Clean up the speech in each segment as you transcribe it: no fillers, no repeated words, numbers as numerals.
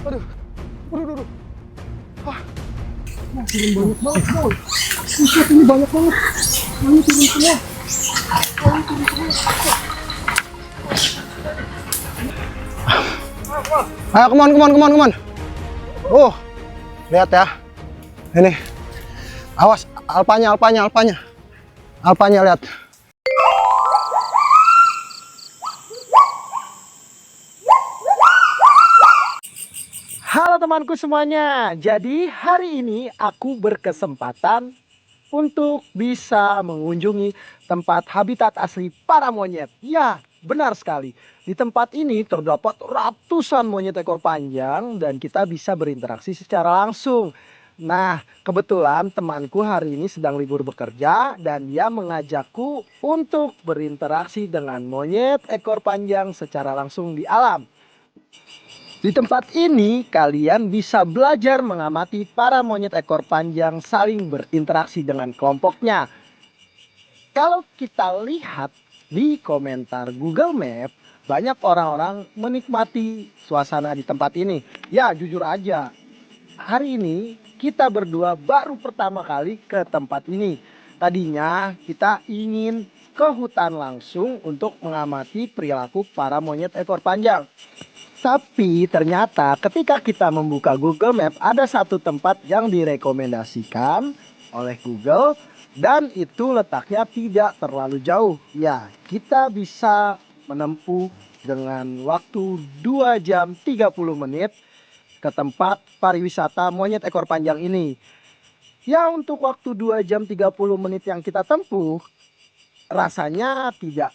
Aduh, aduh. Ah, turun banyak banget, boy. Buset, ini banyak banget. Ayo turun semua. Ayo turun semua. Ayo, come on. Lihat ya. Ini. Awas, alpanya. Alpanya lihat. Halo temanku semuanya. Jadi hari ini aku berkesempatan untuk bisa mengunjungi tempat habitat asli para monyet. Ya, benar sekali. Di tempat ini terdapat ratusan monyet ekor panjang dan kita bisa berinteraksi secara langsung. Nah, kebetulan temanku hari ini sedang libur bekerja dan dia mengajakku untuk berinteraksi dengan monyet ekor panjang secara langsung di alam. Di tempat ini kalian bisa belajar mengamati para monyet ekor panjang saling berinteraksi dengan kelompoknya. Kalau kita lihat di komentar Google Map, banyak orang-orang menikmati suasana di tempat ini. Ya, jujur aja, hari ini kita berdua baru pertama kali ke tempat ini. Tadinya kita ingin ke hutan langsung untuk mengamati perilaku para monyet ekor panjang. Tapi ternyata ketika kita membuka Google Map ada satu tempat yang direkomendasikan oleh Google dan itu letaknya tidak terlalu jauh. Ya, kita bisa menempuh dengan waktu 2 jam 30 menit ke tempat pariwisata monyet ekor panjang ini. Ya, untuk waktu 2 jam 30 menit yang kita tempuh rasanya tidak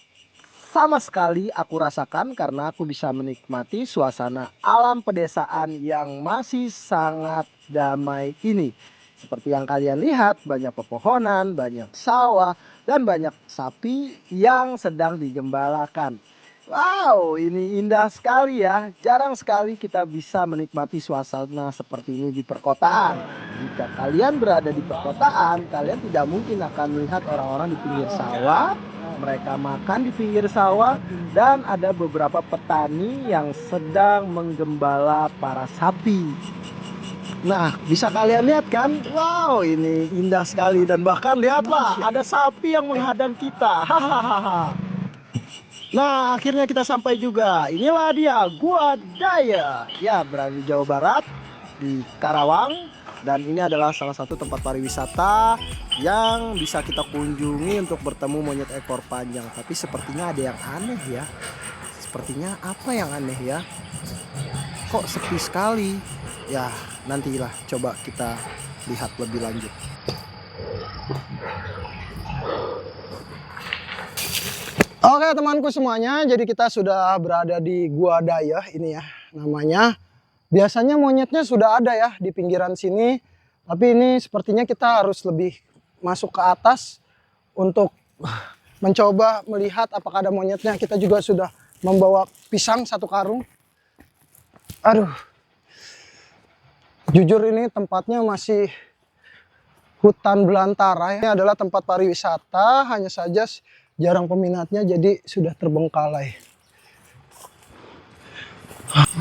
sama sekali aku rasakan karena aku bisa menikmati suasana alam pedesaan yang masih sangat damai ini. Seperti yang kalian lihat, banyak pepohonan, banyak sawah, dan banyak sapi yang sedang digembalakan. Wow, ini indah sekali ya. Jarang sekali kita bisa menikmati suasana seperti ini di perkotaan. Jika kalian berada di perkotaan, kalian tidak mungkin akan melihat orang-orang di pinggir sawah. Mereka makan di pinggir sawah dan ada beberapa petani yang sedang menggembala para sapi. Nah, bisa kalian lihat kan? Wow, ini indah sekali dan bahkan lihatlah ada sapi yang menghadang kita. Hahaha. Nah, akhirnya kita sampai juga. Inilah dia Gua Daya. Ya, berada di Jawa Barat, di Karawang. Dan ini adalah salah satu tempat pariwisata yang bisa kita kunjungi untuk bertemu monyet ekor panjang. Tapi sepertinya ada yang aneh ya. Sepertinya apa yang aneh ya? Kok sepi sekali? Ya, nantilah coba kita lihat lebih lanjut. Oke temanku semuanya, jadi kita sudah berada di Gua Daya ini ya namanya. Biasanya monyetnya sudah ada ya di pinggiran sini, tapi ini sepertinya kita harus lebih masuk ke atas untuk mencoba melihat apakah ada monyetnya. Kita juga sudah membawa pisang 1 karung. Aduh, jujur ini tempatnya masih hutan belantara. Ini adalah tempat pariwisata, hanya saja jarang peminatnya jadi sudah terbengkalai.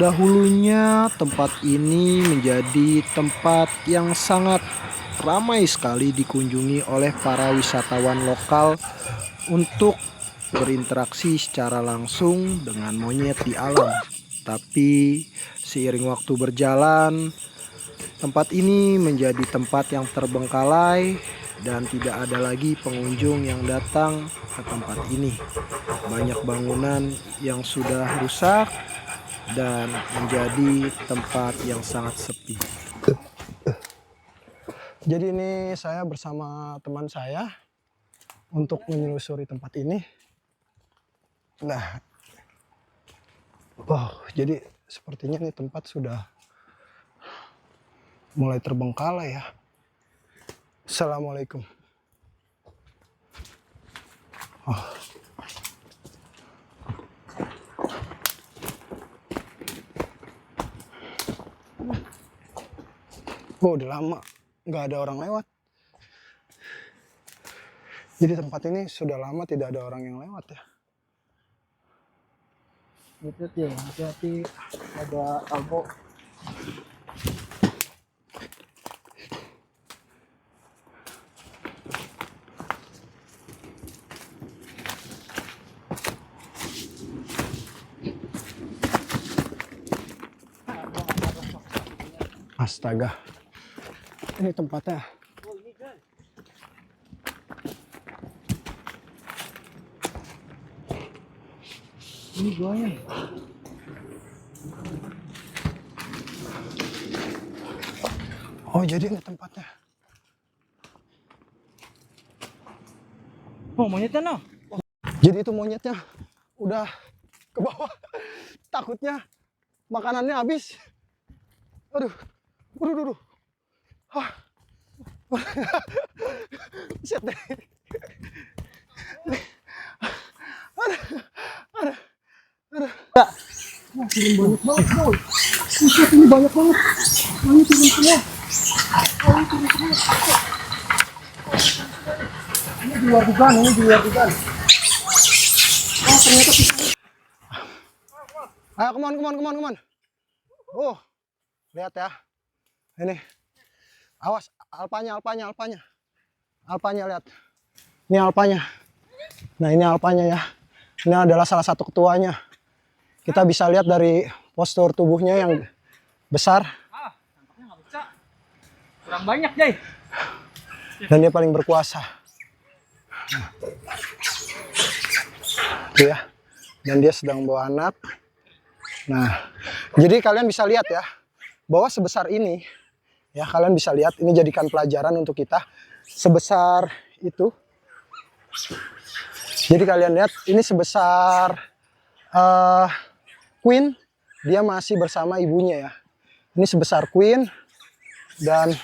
Dahulunya tempat ini menjadi tempat yang sangat ramai sekali dikunjungi oleh para wisatawan lokal untuk berinteraksi secara langsung dengan monyet di alam. Tapi seiring waktu berjalan, tempat ini menjadi tempat yang terbengkalai dan tidak ada lagi pengunjung yang datang ke tempat ini. Banyak bangunan yang sudah rusak dan menjadi tempat yang sangat sepi. Jadi ini saya bersama teman saya untuk menelusuri tempat ini. Nah, jadi sepertinya nih tempat sudah mulai terbengkalai ya. Assalamualaikum. Udah lama nggak ada orang lewat. Jadi tempat ini sudah lama tidak ada orang yang lewat ya. Hati-hati, ada albo. Astaga. Ini tempatnya. Ini buaya. Oh, jadi ini tempatnya. Oh, monyetnya no. Jadi itu monyetnya udah ke bawah. Takutnya makanannya habis. Aduh. Aduh. Hah. Shit deh. Banyak banget, boy. Ini banyak banget. Ini turun semua. Ini di luar dugaan, Oh, ternyata ayo, come on. Oh, lihat ya. Ini. Awas, alpanya. Alpanya lihat. Ini alpanya. Nah, ini alpanya ya. Ini adalah salah satu ketuanya. Kita bisa lihat dari postur tubuhnya yang besar. Tampaknya nggak bisa. Kurang banyak, Jay. Dan dia paling berkuasa. Tuh ya. Dan dia sedang bawa anak. Nah, jadi kalian bisa lihat ya, bahwa sebesar ini, ya kalian bisa lihat, ini jadikan pelajaran untuk kita. Sebesar itu. Jadi kalian lihat, ini sebesar Queen, dia masih bersama ibunya ya. Ini sebesar Queen, dan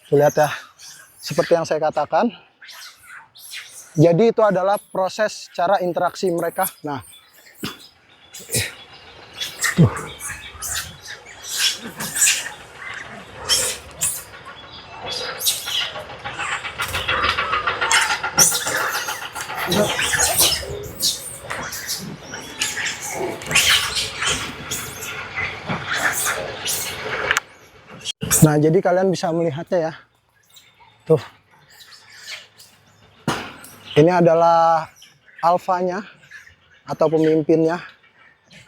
lihat ya, seperti yang saya katakan. Jadi itu adalah proses cara interaksi mereka. Nah, jadi kalian bisa melihatnya ya. Tuh. Ini adalah alfanya atau pemimpinnya.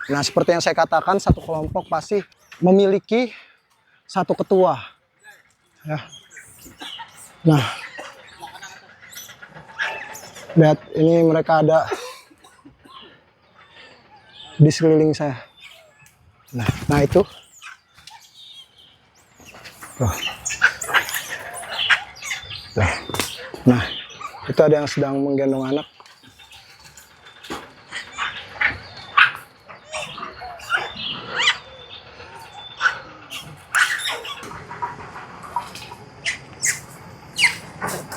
Nah, seperti yang saya katakan, satu kelompok pasti memiliki satu ketua. Ya. Nah, lihat ini mereka ada di sekeliling saya. Nah itu. Tuh. Nah, itu ada yang sedang menggendong anak.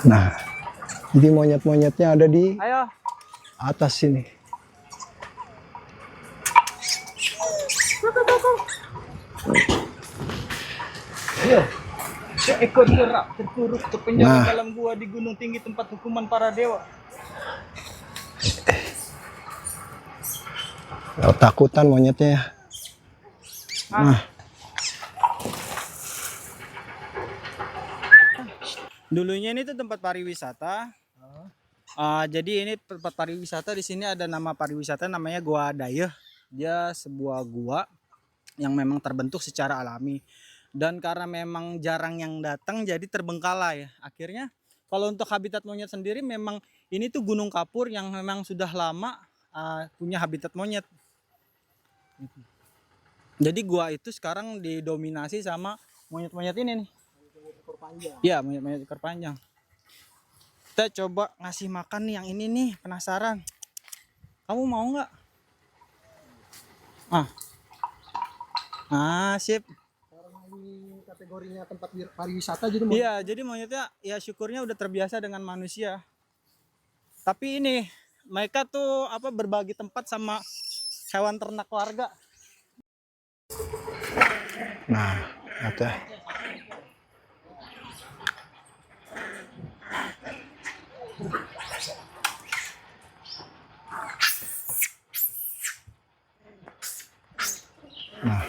Nah, jadi monyet-monyetnya ada di atas sini. Seekor kera terkurung terpenjara dalam gua di gunung tinggi tempat hukuman para dewa. Takutan monyetnya ya. Nah. Dulunya ini tuh tempat pariwisata. Jadi ini tempat pariwisata, di sini ada nama pariwisata namanya Gua Dayeh. Dia sebuah gua yang memang terbentuk secara alami. Dan karena memang jarang yang datang jadi terbengkalai. Akhirnya kalau untuk habitat monyet sendiri memang ini tuh gunung kapur yang memang sudah lama punya habitat monyet. Jadi gua itu sekarang didominasi sama monyet-monyet ini nih. Iya, monyet-monyet ekor panjang. Kita coba ngasih makan nih yang ini nih, penasaran. Kamu mau nggak? Sip. Ini kategorinya tempat pariwisata jadi Iya, jadi monyetnya ya syukurnya udah terbiasa dengan manusia. Tapi ini mereka tuh berbagi tempat sama hewan ternak warga. Nah, ada. Nah.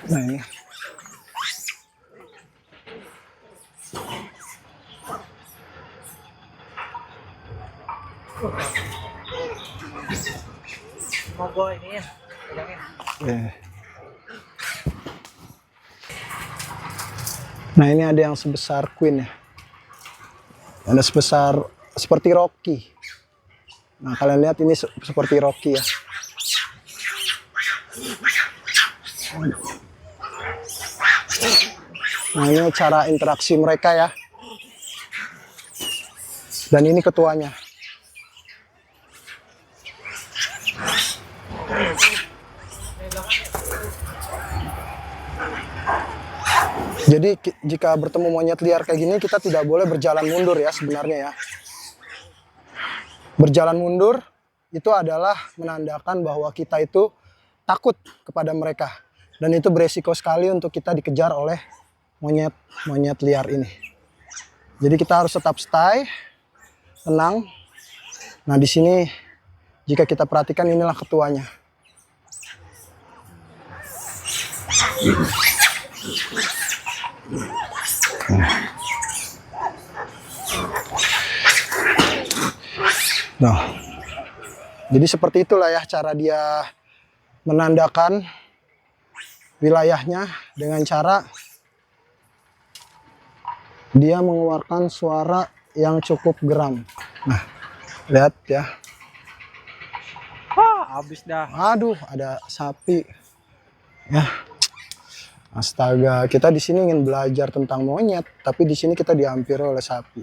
Nah ini. Monggo ini ya. Eh. Nah ini ada yang sebesar queen ya. Ada sebesar seperti Rocky. Nah kalian lihat ini seperti Rocky ya. Nah ini cara interaksi mereka ya. Dan ini ketuanya. Jadi jika bertemu monyet liar kayak gini, kita tidak boleh berjalan mundur ya sebenarnya ya. Berjalan mundur itu adalah menandakan bahwa kita itu takut kepada mereka. Dan itu beresiko sekali untuk kita dikejar oleh monyet liar ini. Jadi kita harus tetap stay, tenang. Nah di sini jika kita perhatikan inilah ketuanya. Nah, jadi seperti itulah ya cara dia menandakan wilayahnya dengan cara dia mengeluarkan suara yang cukup geram. Nah, lihat ya. Habis dah. Aduh, ada sapi. Ya. Astaga, kita di sini ingin belajar tentang monyet, tapi di sini kita dihampiri oleh sapi.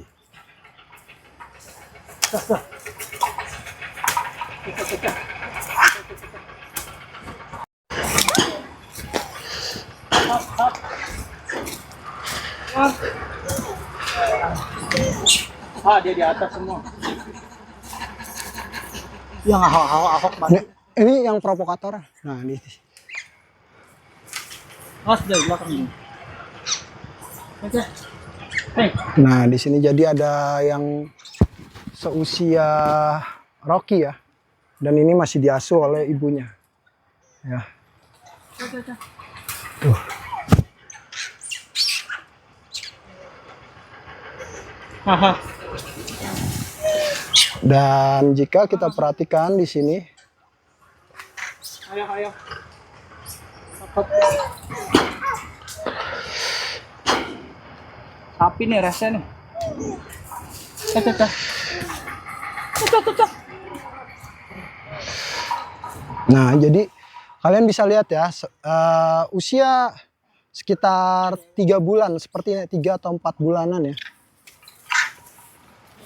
Dia di atas semua. Yang ahok Ini yang provokator. Nah, ini. Mas dari belakang ini. Oke. Nah, di sini jadi ada yang seusia Rocky ya. Dan ini masih diasuh oleh ibunya. Ya. Tuh. Dan jika kita perhatikan di sini, Ayo. Sapi nih rasanya nih. nah jadi kalian bisa lihat ya, usia sekitar 3 bulan, seperti 3 atau 4 bulanan ya.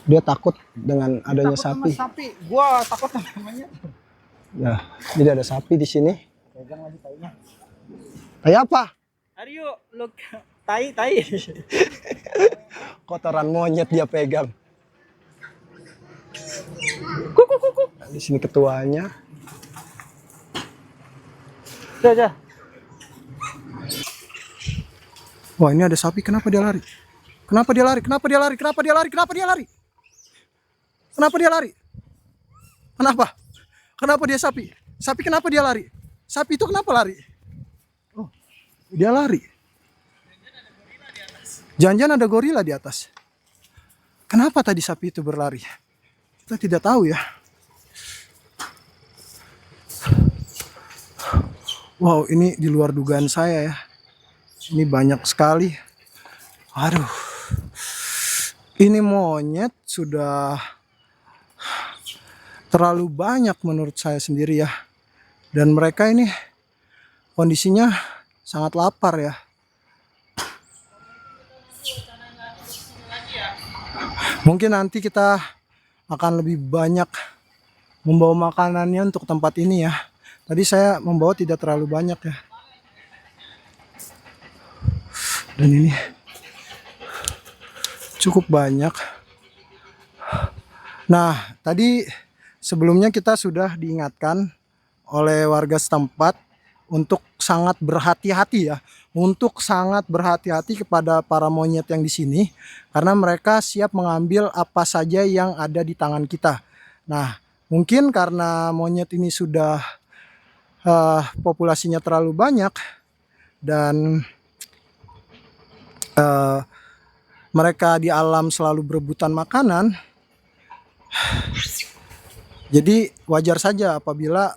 Dia takut dengan adanya sapi. Sapi, gua takut namanya. Nah, jadi ada sapi di sini. Pegang lagi tainya. Tai apa? Aryo, look, tai. Kotoran monyet dia pegang. Nah, di sini ketuanya. Udah. Wah, ini ada sapi. Kenapa dia lari? Kenapa dia lari? Kenapa dia lari? Kenapa dia lari? Kenapa dia lari? Kenapa dia lari? Kenapa? Kenapa dia sapi? Sapi kenapa dia lari? Sapi itu kenapa lari? Oh, dia lari. Jangan-jangan ada gorila di atas. Kenapa tadi sapi itu berlari? Kita tidak tahu ya. Wow, ini di luar dugaan saya ya. Ini banyak sekali. Aduh. Ini monyet sudah terlalu banyak menurut saya sendiri ya. Dan mereka ini kondisinya sangat lapar ya. Mungkin nanti kita akan lebih banyak membawa makanannya untuk tempat ini ya. Tadi saya membawa tidak terlalu banyak ya. Dan ini cukup banyak. Nah, tadi sebelumnya kita sudah diingatkan oleh warga setempat untuk sangat berhati-hati ya, untuk sangat berhati-hati kepada para monyet yang di sini karena mereka siap mengambil apa saja yang ada di tangan kita. Nah, mungkin karena monyet ini sudah populasinya terlalu banyak, dan mereka di alam selalu berebutan makanan. Jadi wajar saja apabila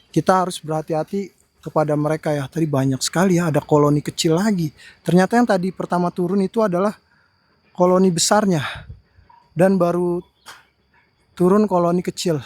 kita harus berhati-hati kepada mereka ya. Tadi banyak sekali ya, ada koloni kecil lagi. Ternyata yang tadi pertama turun itu adalah koloni besarnya, dan baru turun koloni kecil.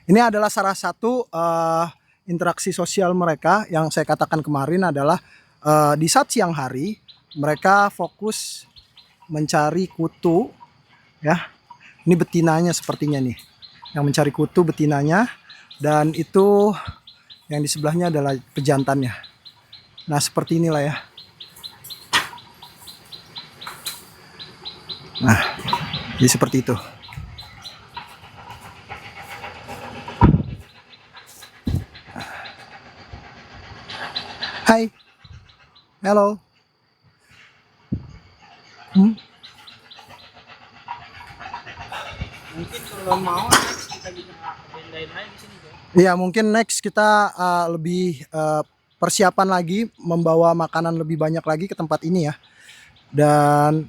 Ini adalah salah satu interaksi sosial mereka yang saya katakan kemarin adalah di saat siang hari mereka fokus mencari kutu ya. Ini betinanya sepertinya nih, yang mencari kutu betinanya, dan itu yang di sebelahnya adalah pejantannya. Nah seperti inilah ya. Nah jadi seperti itu. Hai, hello. Mungkin kalau mau next kita bisa agendain lagi di sini kan. Iya mungkin next kita lebih persiapan lagi, membawa makanan lebih banyak lagi ke tempat ini ya. Dan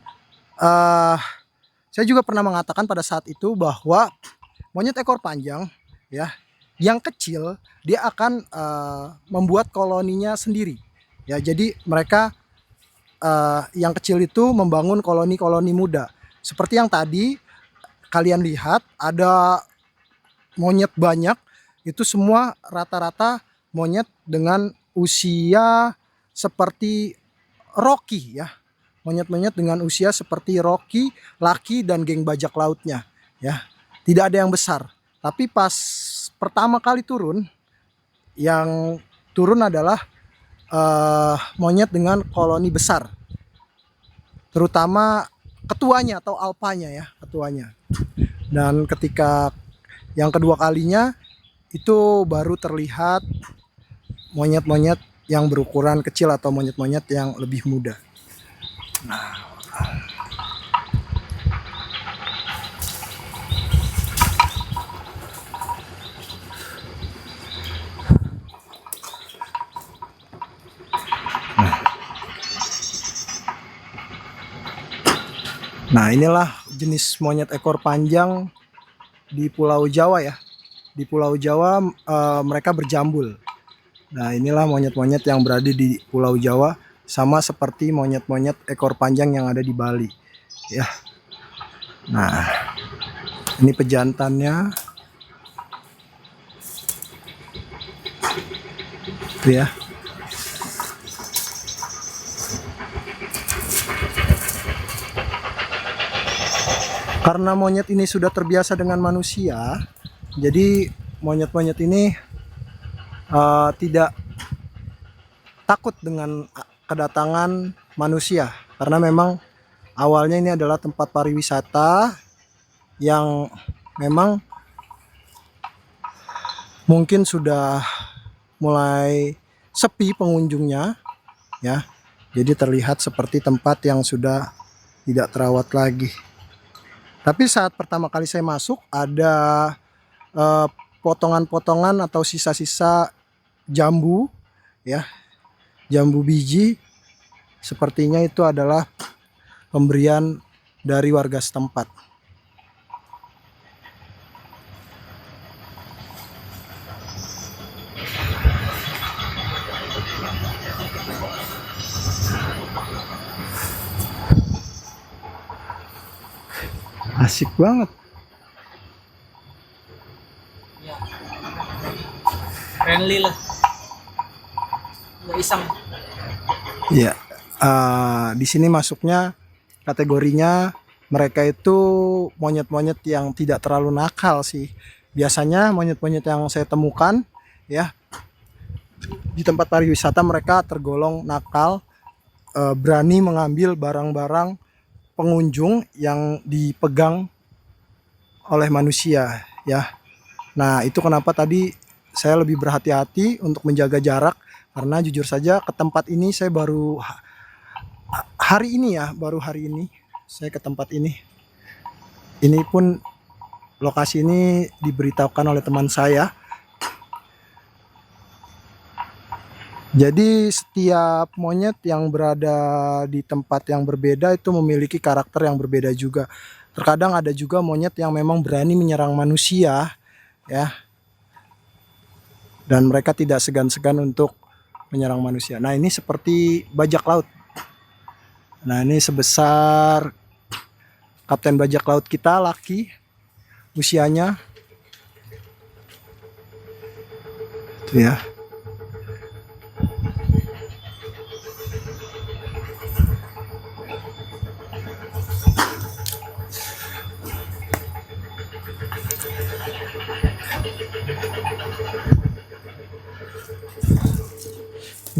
saya juga pernah mengatakan pada saat itu bahwa monyet ekor panjang ya, yang kecil dia akan membuat koloninya sendiri ya. Jadi mereka yang kecil itu membangun koloni-koloni muda. Seperti yang tadi kalian lihat ada monyet banyak, itu semua rata-rata monyet dengan usia seperti Rocky ya. Monyet-monyet dengan usia seperti Rocky, Lucky, dan geng bajak lautnya ya. Tidak ada yang besar. Tapi pas pertama kali turun, yang turun adalah monyet dengan koloni besar. Terutama ketuanya atau alpanya ya, ketuanya. Dan ketika yang kedua kalinya itu baru terlihat monyet-monyet yang berukuran kecil atau monyet-monyet yang lebih muda. Nah inilah jenis monyet ekor panjang di Pulau Jawa ya. Di Pulau Jawa mereka berjambul. Nah inilah monyet-monyet yang berada di Pulau Jawa, sama seperti monyet-monyet ekor panjang yang ada di Bali ya. Nah ini pejantannya tuh ya. Karena monyet ini sudah terbiasa dengan manusia, jadi monyet-monyet ini tidak takut dengan kedatangan manusia. Karena memang awalnya ini adalah tempat pariwisata yang memang mungkin sudah mulai sepi pengunjungnya ya. Jadi terlihat seperti tempat yang sudah tidak terawat lagi. Tapi saat pertama kali saya masuk ada potongan-potongan atau sisa-sisa jambu ya, jambu biji. Sepertinya itu adalah pemberian dari warga setempat. Asik banget. Ya. Friendly lah. Nggak iseng. Iya. Di sini masuknya kategorinya mereka itu monyet-monyet yang tidak terlalu nakal sih. Biasanya monyet-monyet yang saya temukan ya di tempat pariwisata mereka tergolong nakal, berani mengambil barang-barang pengunjung yang dipegang oleh manusia ya. Nah, itu kenapa tadi saya lebih berhati-hati untuk menjaga jarak, karena jujur saja ke tempat ini saya baru hari ini saya ke tempat ini. Ini pun lokasi ini diberitahukan oleh teman saya. Jadi setiap monyet yang berada di tempat yang berbeda itu memiliki karakter yang berbeda juga. Terkadang ada juga monyet yang memang berani menyerang manusia ya. Dan mereka tidak segan-segan untuk menyerang manusia. Nah, ini seperti bajak laut. Nah, ini sebesar kapten bajak laut kita, Laki, usianya itu ya.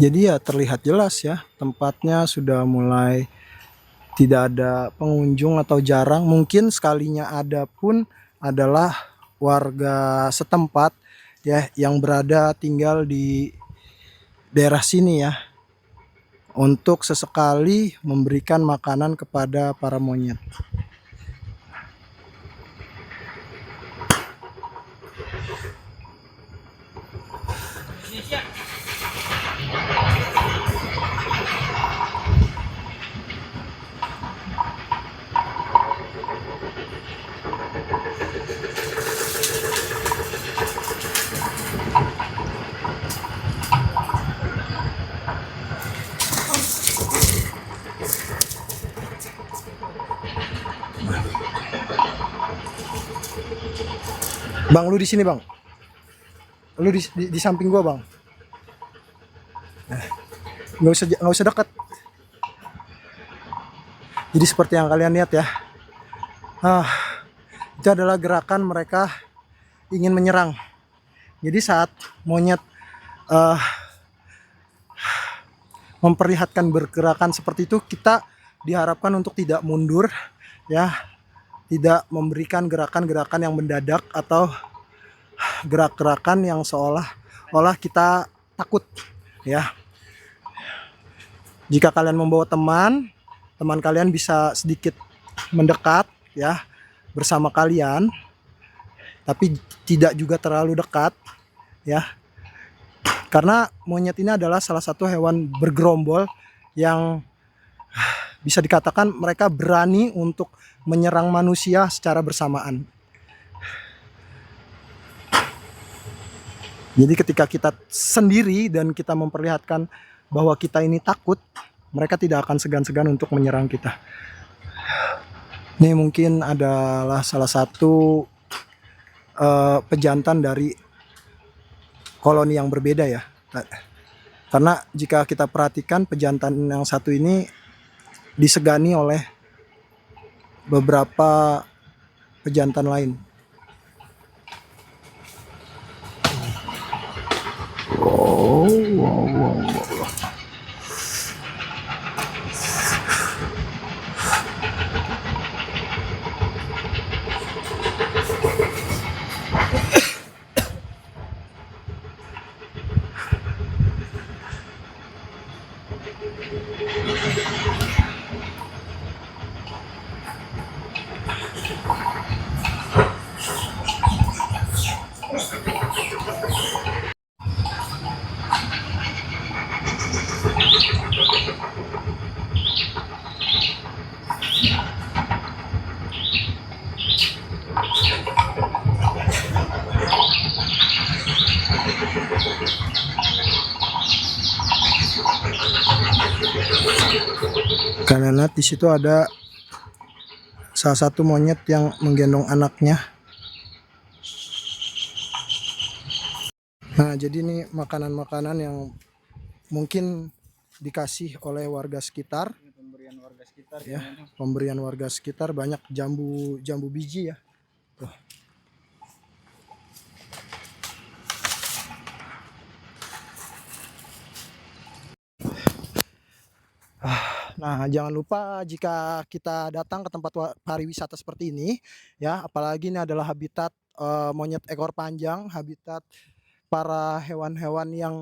Jadi ya terlihat jelas ya, tempatnya sudah mulai tidak ada pengunjung atau jarang. Mungkin sekalinya ada pun adalah warga setempat ya yang berada tinggal di daerah sini ya, untuk sesekali memberikan makanan kepada para monyet. Bang, lu di sini bang. Lu di samping gua bang. Nggak usah dekat. Jadi seperti yang kalian lihat ya. Itu adalah gerakan mereka ingin menyerang. Jadi saat monyet memperlihatkan bergerakan seperti itu, kita diharapkan untuk tidak mundur ya. Tidak memberikan gerakan-gerakan yang mendadak atau gerak-gerakan yang seolah-olah kita takut ya. Jika kalian membawa teman kalian bisa sedikit mendekat ya bersama kalian, tapi tidak juga terlalu dekat ya. Karena monyet ini adalah salah satu hewan bergerombol yang bisa dikatakan mereka berani untuk menyerang manusia secara bersamaan. Jadi ketika kita sendiri dan kita memperlihatkan bahwa kita ini takut, mereka tidak akan segan-segan untuk menyerang kita. Ini mungkin adalah salah satu pejantan dari koloni yang berbeda ya. Karena jika kita perhatikan pejantan yang satu ini disegani oleh beberapa pejantan lain. Wow. Kalian lihat di situ ada salah satu monyet yang menggendong anaknya. Nah, jadi ini makanan-makanan yang mungkin dikasih oleh warga sekitar. Ini pemberian warga sekitar Ya, kayaknya. pemberian warga sekitar, banyak jambu biji ya. Tuh. Nah, jangan lupa jika kita datang ke tempat pariwisata seperti ini, ya, apalagi ini adalah habitat monyet ekor panjang, habitat para hewan-hewan yang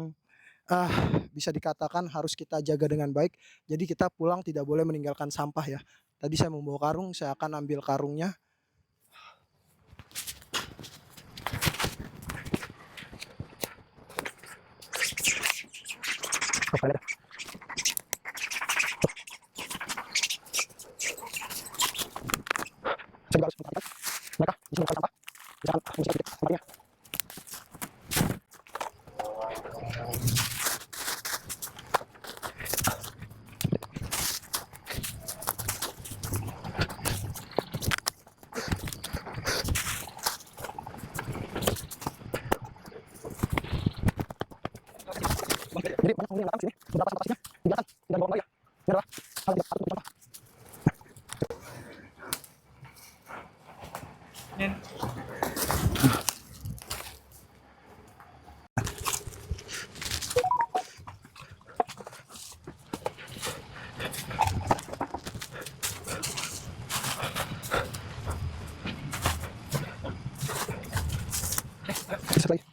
ah, bisa dikatakan harus kita jaga dengan baik. Jadi kita pulang tidak boleh meninggalkan sampah ya. Tadi saya membawa karung, saya akan ambil karungnya. Saya juga harus memperhatikan mereka bisa melakukan sampah. Misalkan mengisi sedikit tempatnya. Jadi banyak penghuni yang datang ke sini, beberapa sampah pastinya dibiarkan dan dibawa kembali ya. Ini adalah hal yang tidak patut dicontoh. Satu lagi.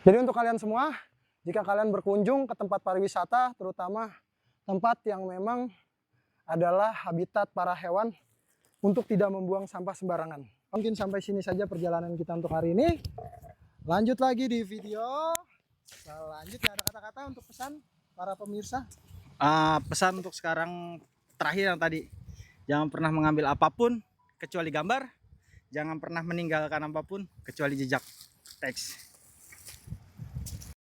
Jadi untuk kalian semua, jika kalian berkunjung ke tempat pariwisata, terutama tempat yang memang adalah habitat para hewan, untuk tidak membuang sampah sembarangan. Mungkin sampai sini saja perjalanan kita untuk hari ini. Lanjut lagi di video selanjutnya. Ada kata-kata untuk pesan para pemirsa? Pesan untuk sekarang terakhir yang tadi, jangan pernah mengambil apapun kecuali gambar, jangan pernah meninggalkan apapun kecuali jejak. Thanks.